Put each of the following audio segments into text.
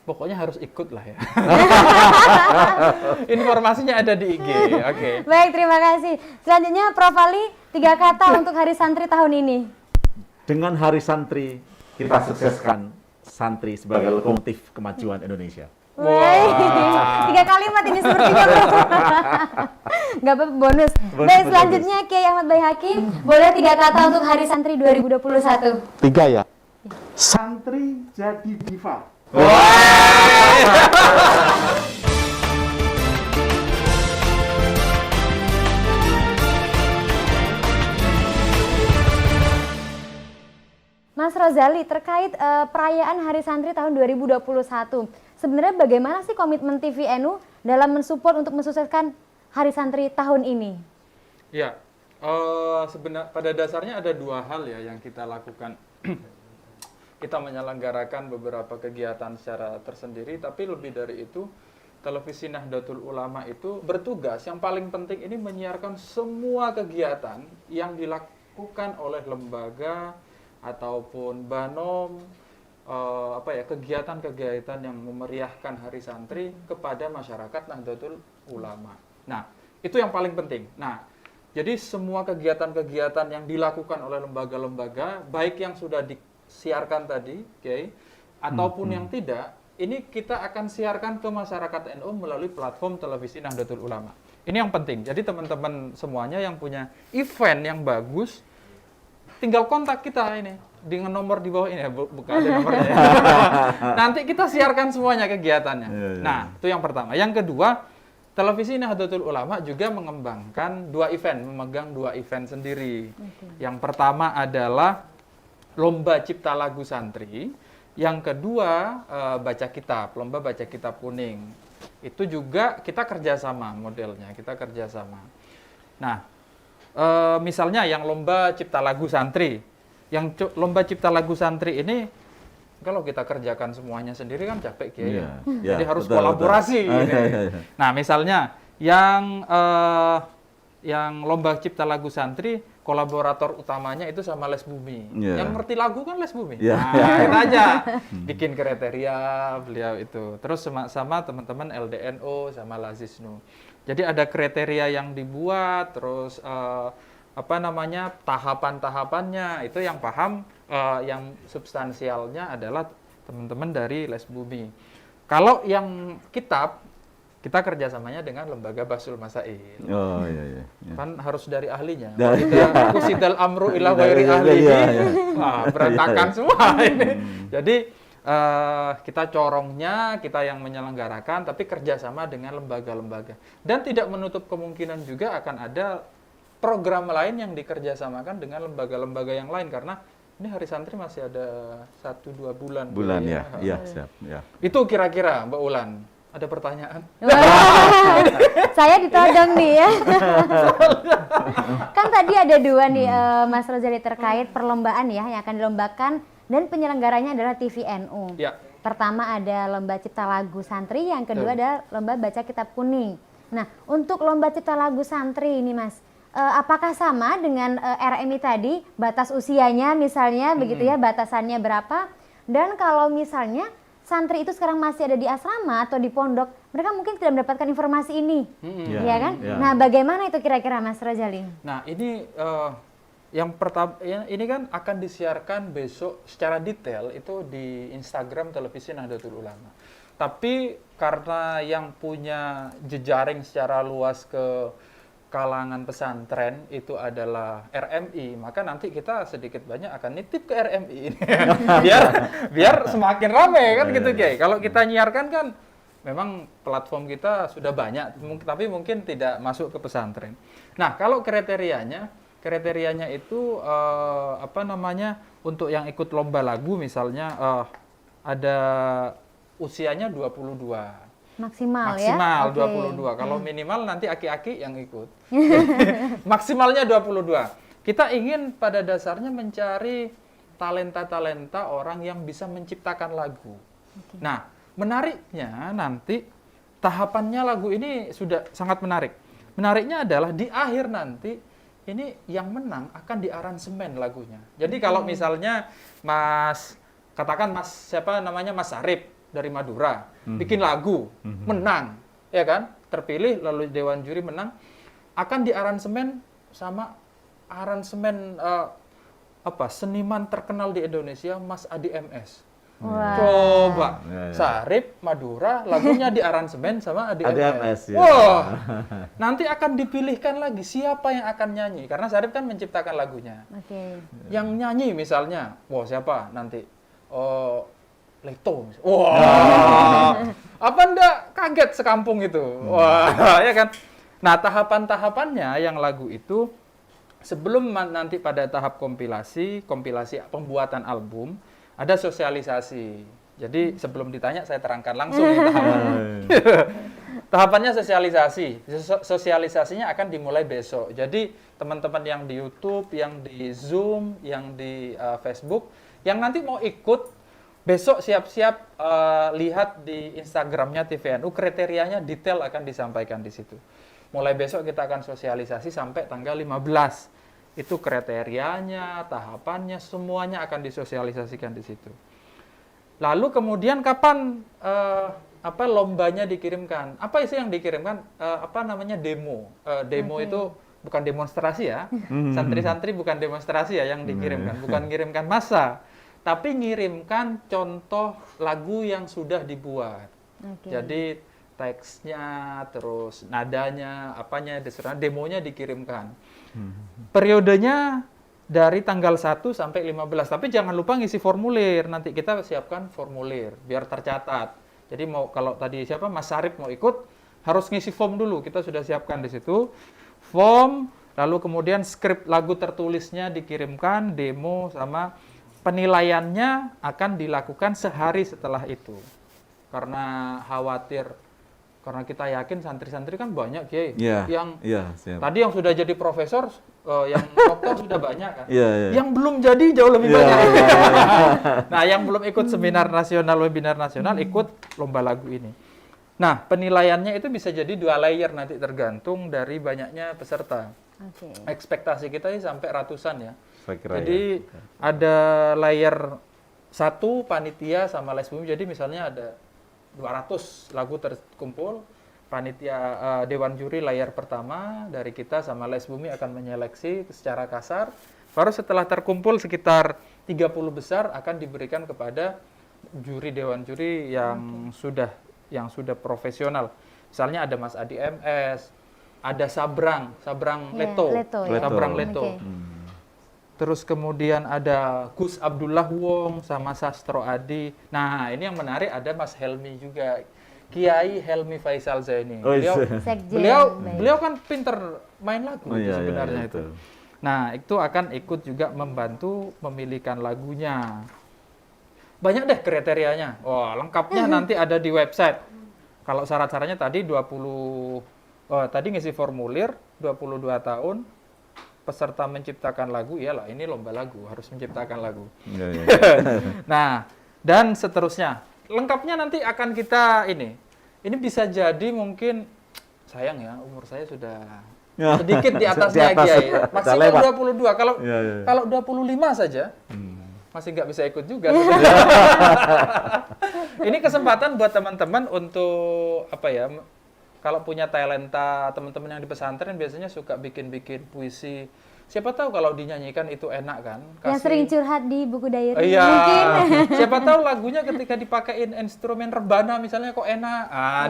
Pokoknya harus ikut lah ya. Informasinya ada di IG. Oke. Baik, terima kasih. Selanjutnya Prof. Ali, 3 kata untuk Hari Santri tahun ini. Dengan Hari Santri, kita sukseskan santri sebagai lokomotif kemajuan Indonesia. Woi, 3 kalimat ini sepertinya nggak apa-apa, bonus. Baik, selanjutnya Kiai Ahmad Baihaqi, boleh 3 kata untuk Hari Santri 2021. 3 ya. Santri jadi diva. Mas Rozali, terkait perayaan Hari Santri tahun 2021, sebenarnya bagaimana sih komitmen TVNU dalam mensupport untuk mensukseskan Hari Santri tahun ini? Ya, sebenarnya pada dasarnya ada 2 hal ya yang kita lakukan. Kita menyelenggarakan beberapa kegiatan secara tersendiri, tapi lebih dari itu, Televisi Nahdlatul Ulama itu bertugas, yang paling penting ini menyiarkan semua kegiatan yang dilakukan oleh lembaga ataupun Banom, kegiatan-kegiatan yang memeriahkan Hari Santri kepada masyarakat Nahdlatul Ulama. Nah, itu yang paling penting. Nah, jadi semua kegiatan-kegiatan yang dilakukan oleh lembaga-lembaga, baik yang sudah disiarkan tadi, ataupun yang tidak, ini kita akan siarkan ke masyarakat NU melalui platform Televisi Nahdlatul Ulama. Ini yang penting. Jadi teman-teman semuanya yang punya event yang bagus, tinggal kontak kita ini dengan nomor di bawah ini ya, bukan ada nomornya ya. Nanti kita siarkan semuanya kegiatannya. Nah, itu yang pertama. Yang kedua, Televisi Nahdlatul Ulama juga mengembangkan 2 event, memegang 2 event sendiri. Yang pertama adalah Lomba Cipta Lagu Santri, yang kedua baca kitab, Lomba Baca Kitab Kuning. Itu juga kita kerjasama modelnya, kita kerjasama. Nah, misalnya yang Lomba Cipta Lagu Santri, Lomba Cipta Lagu Santri ini kalau kita kerjakan semuanya sendiri kan capek ya. Jadi harus kolaborasi. Nah, misalnya yang Lomba Cipta Lagu Santri, kolaborator utamanya itu sama Les Bumi. Yang ngerti lagu kan Les Bumi. Kita aja bikin kriteria beliau itu. Terus sama teman-teman LDNO sama Lazisnu. Jadi ada kriteria yang dibuat, terus tahapan-tahapannya itu yang paham, yang substansialnya adalah teman-teman dari Les Bumi. Kalau yang kitab, kita kerjasamanya dengan lembaga Basul Masail. Oh iya. Kan harus dari ahlinya. Kusidal amru ila ghairi ahlihi. Berantakan semua ini. Jadi kita corongnya, kita yang menyelenggarakan, tapi kerjasama dengan lembaga-lembaga. Dan tidak menutup kemungkinan juga akan ada program lain yang dikerjasamakan dengan lembaga-lembaga yang lain, karena ini Hari Santri masih ada 1-2 bulan. Iya, siap. Ya. Itu kira-kira Mbak Ulan. Ada pertanyaan? Saya ditodong nih ya. Kan tadi ada 2 nih Mas Rozali terkait perlombaan ya yang akan dilombakan dan penyelenggaranya adalah TVNU. Ya. Pertama ada Lomba Cipta Lagu Santri, yang kedua ada Lomba Baca Kitab Kuning. Nah, untuk Lomba Cipta Lagu Santri ini Mas, apakah sama dengan RMI tadi, batas usianya misalnya begitu ya, batasannya berapa? Dan kalau misalnya santri itu sekarang masih ada di asrama atau di pondok, mereka mungkin tidak mendapatkan informasi ini, ya kan? Nah, bagaimana itu kira-kira Mas Rozali? Nah, ini yang pertama, ini kan akan disiarkan besok secara detail itu di Instagram Televisi Nahdlatul Ulama. Tapi karena yang punya jejaring secara luas ke kalangan pesantren itu adalah RMI, maka nanti kita sedikit banyak akan nitip ke RMI ini. biar semakin ramai kan gitu Kiai. Kalau kita nyiarkan kan memang platform kita sudah banyak, tapi mungkin tidak masuk ke pesantren. Nah, kalau kriterianya itu untuk yang ikut lomba lagu misalnya ada usianya 22. Maksimal ya? Maksimal 22. Kalau minimal nanti aki-aki yang ikut. Maksimalnya 22. Kita ingin pada dasarnya mencari talenta-talenta orang yang bisa menciptakan lagu. Nah, menariknya nanti tahapannya lagu ini sudah sangat menarik. Menariknya adalah di akhir nanti ini yang menang akan diaransemen lagunya. Jadi kalau misalnya Mas Sarip dari Madura, bikin lagu, menang, ya kan? Terpilih lalu Dewan Juri menang, akan diaransemen sama aransemen seniman terkenal di Indonesia, Mas Adi MS. Wah. Coba, Ya, ya. Sarip, Madura, lagunya diaransemen sama Adi ADMS, MS. ya. Wah, nanti akan dipilihkan lagi siapa yang akan nyanyi, karena Sarip kan menciptakan lagunya. Oke. Yang nyanyi misalnya, wah siapa nanti? Oh, Leto. Wah, apa ndak kaget sekampung itu? Wah, ya kan? Nah, tahapan-tahapannya yang lagu itu sebelum nanti pada tahap kompilasi pembuatan album, ada sosialisasi. Jadi sebelum ditanya saya terangkan langsung nih tahapannya. Tahapannya sosialisasi. Sosialisasinya akan dimulai besok. Jadi teman-teman yang di YouTube, yang di Zoom, yang di Facebook, yang nanti mau ikut besok siap-siap lihat di Instagramnya TVNU, kriterianya detail akan disampaikan di situ. Mulai besok kita akan sosialisasi sampai tanggal 15. Itu kriterianya, tahapannya, semuanya akan disosialisasikan di situ. Lalu kemudian kapan lombanya dikirimkan? Apa isi yang dikirimkan? Demo. Demo itu bukan demonstrasi ya. Santri-santri bukan demonstrasi ya yang dikirimkan, bukan ngirimkan massa, tapi ngirimkan contoh lagu yang sudah dibuat. Oke. Jadi teksnya, terus nadanya, demonya dikirimkan. Periodenya dari tanggal 1 sampai 15, tapi jangan lupa ngisi formulir. Nanti kita siapkan formulir biar tercatat. Jadi kalau tadi Mas Sarip mau ikut, harus ngisi form dulu. Kita sudah siapkan di situ form, lalu kemudian skrip lagu tertulisnya dikirimkan, demo sama penilaiannya akan dilakukan sehari setelah itu. Karena kita yakin santri-santri kan banyak, Kiai. Siap. Tadi yang sudah jadi profesor, yang doktor sudah banyak kan. Iya. Yang belum jadi jauh lebih banyak. Nah, yang belum ikut seminar nasional, webinar nasional, ikut lomba lagu ini. Nah, penilaiannya itu bisa jadi 2 layer nanti tergantung dari banyaknya peserta. Oke. Ekspektasi kita sih sampai ratusan ya. Saya kira Jadi ada layer 1 panitia sama les bumi. Jadi misalnya ada 200 lagu terkumpul, panitia Dewan Juri layar pertama dari kita sama les bumi akan menyeleksi secara kasar. Baru setelah terkumpul sekitar 30 besar akan diberikan kepada juri Dewan Juri yang sudah profesional. Misalnya ada Mas Adi MS, ada Sabrang Leto. Sabrang Leto. Oke. Terus kemudian ada Gus Abdullah Wong sama Sastro Adi. Nah, ini yang menarik ada Mas Helmi juga. Kiai Helmi Faisal Zaini. Beliau kan pinter main lagu sebenarnya itu. Nah, itu akan ikut juga membantu memilihkan lagunya. Banyak deh kriterianya. Wah, lengkapnya nanti ada di website. Kalau syarat-syaratnya tadi tadi ngisi formulir 22 tahun. Peserta menciptakan lagu, iyalah ini lomba lagu, harus menciptakan lagu. Nah, dan seterusnya. Lengkapnya nanti akan kita ini bisa jadi mungkin, sayang ya, umur saya sudah sedikit di atasnya Kiai. Maksimal 22. Kalau 25 saja, masih nggak bisa ikut juga. Ini kesempatan buat teman-teman untuk kalau punya talenta, teman-teman yang di pesantren biasanya suka bikin-bikin puisi. Siapa tahu kalau dinyanyikan itu enak kan? Yang sering curhat di buku diary. Iya. Mungkin. Siapa tahu lagunya ketika dipakein instrumen rebana misalnya kok enak.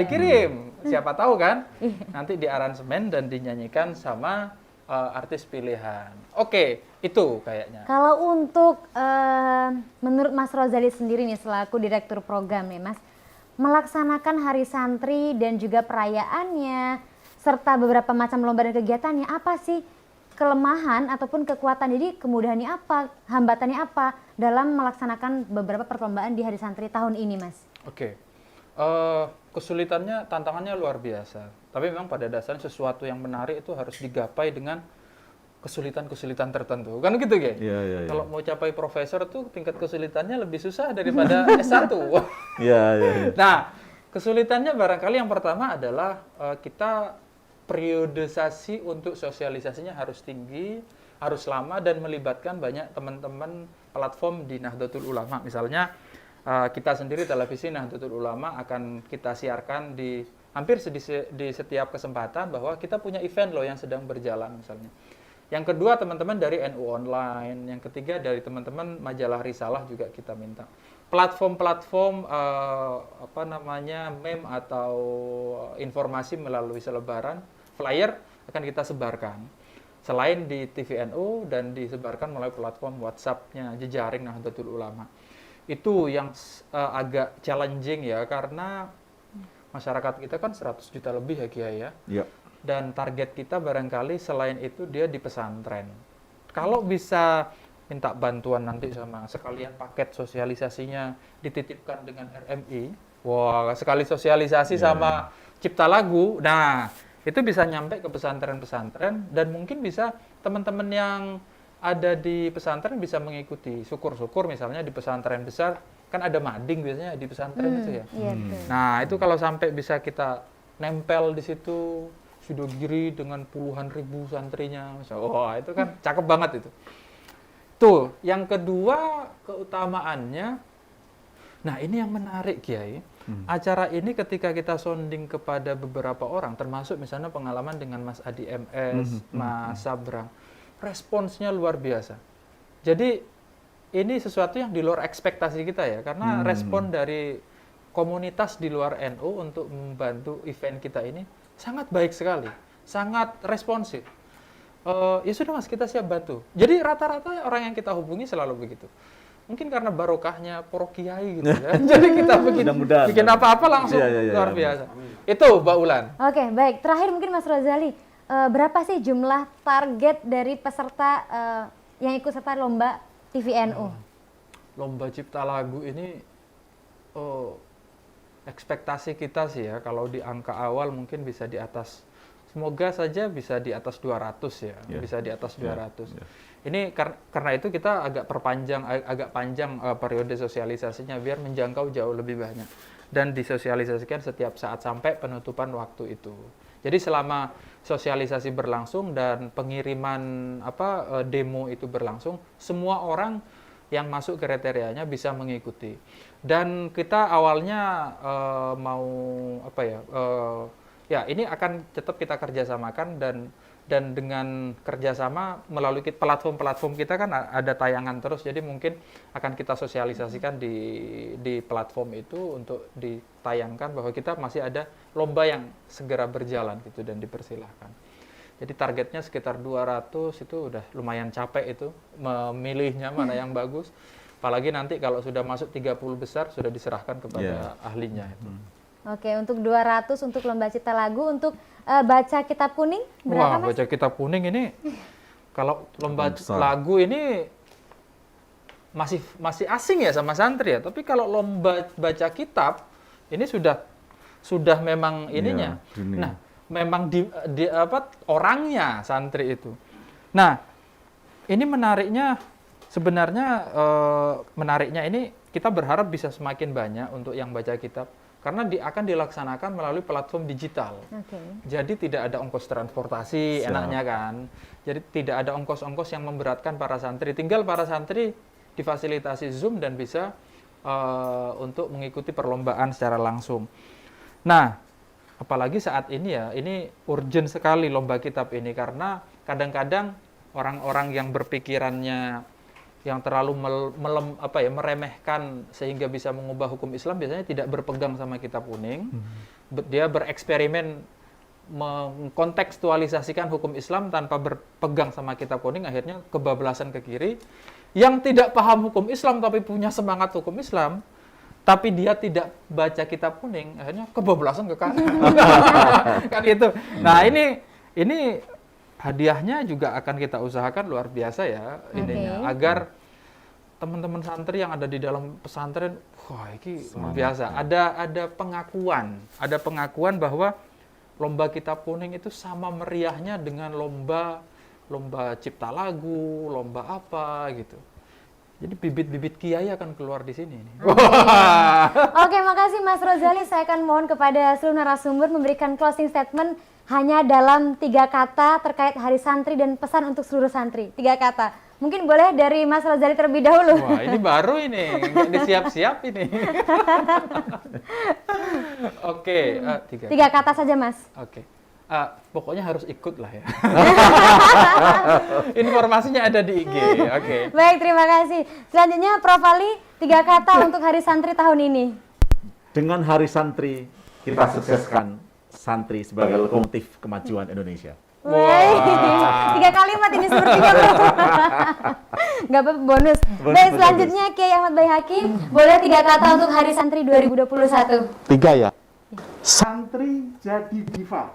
Dikirim. Siapa tahu kan? Nanti diaransemen dan dinyanyikan sama artis pilihan. Oke, itu kayaknya. Kalau untuk menurut Mas Rozali sendiri nih selaku direktur program nih Mas, melaksanakan hari santri dan juga perayaannya serta beberapa macam lomba dan kegiatannya, apa sih kelemahan ataupun kekuatan, jadi kemudahannya apa, hambatannya apa dalam melaksanakan beberapa perlombaan di hari santri tahun ini, Mas? Oke. Kesulitannya, tantangannya luar biasa. Tapi memang pada dasarnya sesuatu yang menarik itu harus digapai dengan kesulitan-kesulitan tertentu. Kan gitu, Ge? Iya. Kalau mau capai profesor tuh tingkat kesulitannya lebih susah daripada S1. Iya. Nah, kesulitannya barangkali yang pertama adalah kita periodisasi untuk sosialisasinya harus tinggi, harus lama dan melibatkan banyak teman-teman platform di Nahdlatul Ulama. Misalnya kita sendiri televisi Nahdlatul Ulama akan kita siarkan di hampir di setiap kesempatan bahwa kita punya event loh yang sedang berjalan misalnya. Yang kedua teman-teman dari NU Online, yang ketiga dari teman-teman majalah Risalah juga kita minta. Platform-platform meme atau informasi melalui selebaran, flyer akan kita sebarkan. Selain di TVNU dan disebarkan melalui platform WhatsApp-nya jejaring Nahdlatul Ulama. Itu yang agak challenging ya karena masyarakat kita kan 100 juta lebih ya Kiai ya. Iya. Dan target kita barangkali selain itu dia di pesantren. Kalau bisa minta bantuan nanti sama sekalian paket sosialisasinya dititipkan dengan RMI. Wah, sekali sosialisasi sama Cipta Lagu. Nah, itu bisa nyampe ke pesantren-pesantren dan mungkin bisa teman-teman yang ada di pesantren bisa mengikuti. Syukur-syukur misalnya di pesantren besar kan ada mading biasanya di pesantren itu ya. Iya, betul. Nah, itu kalau sampai bisa kita nempel di situ Sidogiri dengan puluhan ribu santrinya. Wah, itu kan cakep banget itu. Tuh, yang kedua keutamaannya. Nah, ini yang menarik Kiai. Acara ini ketika kita sounding kepada beberapa orang, termasuk misalnya pengalaman dengan Mas Adi MS, Mas Sabrang, responsnya luar biasa. Jadi ini sesuatu yang di luar ekspektasi kita ya, karena respon dari komunitas di luar NU untuk membantu event kita ini sangat baik sekali, sangat responsif. Ya sudah Mas, kita siap bantu. Jadi rata-rata orang yang kita hubungi selalu begitu. Mungkin karena barokahnya para kiai gitu ya. Jadi kita bikin apa-apa langsung luar biasa. Itu Mbak Ulan. Oke, baik. Terakhir mungkin Mas Rozali, berapa sih jumlah target dari peserta yang ikut serta lomba TVNU? Lomba Cipta Lagu ini ekspektasi kita sih ya, kalau di angka awal mungkin bisa di atas, semoga saja bisa di atas 200 ya, bisa di atas 200. Ini karena itu kita agak panjang periode sosialisasinya biar menjangkau jauh lebih banyak dan disosialisasikan setiap saat sampai penutupan waktu itu. Jadi selama sosialisasi berlangsung dan pengiriman demo itu berlangsung, semua orang yang masuk kriterianya bisa mengikuti. Dan kita awalnya ini akan tetap kita kerjasamakan dan dengan kerjasama melalui platform-platform kita kan ada tayangan terus, jadi mungkin akan kita sosialisasikan di platform itu untuk ditayangkan bahwa kita masih ada lomba yang segera berjalan gitu dan dipersilahkan. Jadi targetnya sekitar 200, itu udah lumayan capek itu memilihnya mana yang bagus. Apalagi nanti kalau sudah masuk 30 besar sudah diserahkan kepada ahlinya itu. Oke, untuk 200 untuk lomba Cipta Lagu, untuk baca kitab kuning berapa Mas? Baca kitab kuning ini kalau lomba lagu ini masih asing ya sama santri ya, tapi kalau lomba baca kitab ini sudah memang ininya. Nah, memang orangnya santri itu. Nah, ini menariknya ini kita berharap bisa semakin banyak untuk yang baca kitab karena akan dilaksanakan melalui platform digital. Jadi tidak ada ongkos transportasi, enaknya kan. Jadi tidak ada ongkos-ongkos yang memberatkan para santri. Tinggal para santri difasilitasi Zoom dan bisa untuk mengikuti perlombaan secara langsung. Nah, apalagi saat ini ya, ini urgent sekali lomba kitab ini karena kadang-kadang orang-orang yang berpikirannya yang terlalu meremehkan sehingga bisa mengubah hukum Islam biasanya tidak berpegang sama kitab kuning. Dia bereksperimen mengkontekstualisasikan hukum Islam tanpa berpegang sama kitab kuning, akhirnya kebablasan ke kiri. Yang tidak paham hukum Islam tapi punya semangat hukum Islam, tapi dia tidak baca kitab kuning, akhirnya kebablasan ke kanan. Kan gitu. Nah, ini hadiahnya juga akan kita usahakan luar biasa ya ininya, agar teman-teman santri yang ada di dalam pesantren, wah ini luar biasa. Ada pengakuan bahwa lomba kitab kuning itu sama meriahnya dengan lomba Cipta Lagu, lomba apa gitu. Jadi bibit-bibit kiai akan keluar di sini. Oke, makasih Mas Rozali. Saya akan mohon kepada seluruh narasumber memberikan closing statement hanya dalam 3 kata terkait Hari Santri dan pesan untuk seluruh santri. 3 kata. Mungkin boleh dari Mas Rozali terlebih dahulu. Wah, ini baru ini, nggak disiap-siap ini. Oke, 3 3 kata saja, Mas. Oke. Pokoknya harus ikut lah ya. Informasinya ada di IG. Oke. Baik, terima kasih. Selanjutnya Prof. Ali, 3 kata untuk Hari Santri tahun ini. Dengan Hari Santri, kita sukseskan santri sebagai lokomotif kemajuan Indonesia. Wah. 3 kalimat ini sepertinya. Nggak apa-apa, bonus. Baik, selanjutnya Kiai Ahmad Baihaqi, boleh 3 kata untuk Hari Santri 2021. 3 ya. Santri jadi diva.